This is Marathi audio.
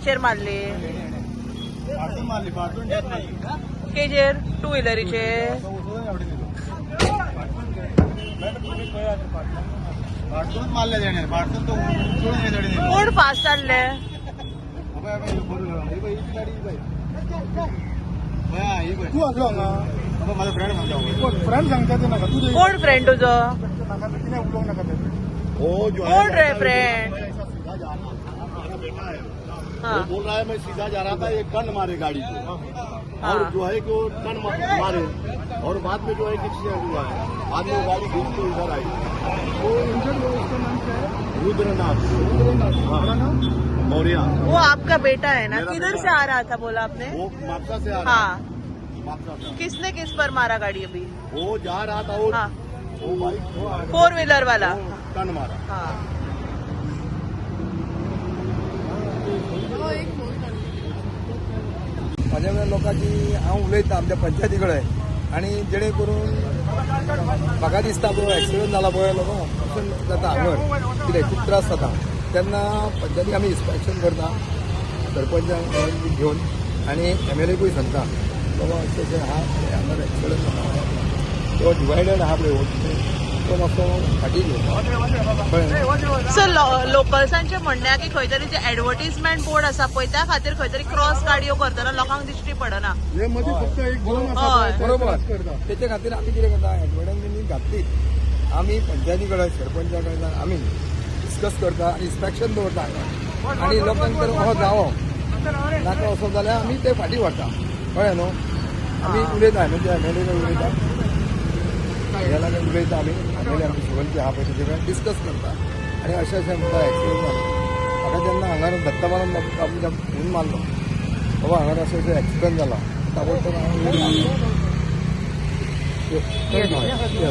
केचेर मारली केचेर टू व्हिलरीचे कोण फास्ट चालले माझा फ्रेंड सांगता ते नका तू कोण फ्रेंड तुझो वो जो कोण रे फ्रेंड वो बोल रहा है मैं सीधा जा रहा था ये टर्न मारे गाड़ी को और जो है कि वो टर्न मारे और बाद में जो है कि एक्सीडेंट हुआ है बाद में वो गाड़ी घूम के इधर आई वो इंजर्ड हुआ उसका नाम क्या है रुद्रनाथ मौर्य वो आपका बेटा है ना किधर से आ रहा था बोला आपने वो मापसा से आ रहा हाँ मापसा से किसने किस पर मारा गाड़ी अभी वो जा रहा था वो हाँ बाइक 4 व्हीलर वाला टर्न मारा हाँ माझ्या लोकांची हांव उलयतां आमच्या पंचायती कडेन आनी जेणे करून म्हाका दिसता पळय एक्सिडंट जाला पळय लोक जाता हांगर कितें खूब त्रास जाता तेन्ना पंचायती आमी इन्स्पेक्शन करता सरपंचाक घेवन आनी MLAकूय सांगता बाबा अशें अशें आहा हांगर एक्सिडंट जाता तो डिवायडड आहा पळय तो मातसो फाटीं घेवन सर लोकल्सांचे म्हणणे की खंय तरी जे ऍडव्हर्टिजमेंट बोर्ड आसा पळय त्या खातीर खंय तरी क्रॉस गाडयो करतना लोकांक दिश्टी पडना हे मध्ये फक्त एक दोन हय बरोबर तेचे खातीर आमी कितें करता एडवर्टायजमेंट घातली आमी पंचायती कडेन सरपंचा कडेन आमी डिस्कस करता आनी इन्स्पेक्शन दवरता हांगा आनी लोकांक तर हो जावो नाका असो जाल्यार आमी ते फाटीं व्हरता कळ्ळें न्हू आमी उलयता म्हणजे MLA कडेन उलयता ह्या लागून उलयता आमी MLA आमचे शिवंती आहा पळय तेजे कडेन डिस्कस करता आनी अशें अशें म्हणटा एक्सिडंट जालो म्हाका जेन्ना हांगा दत्ताबारान आमच्या फोन मारलो बाबा हांगा अशें अशें एक्सिडंट जाला ताबडतोब हांव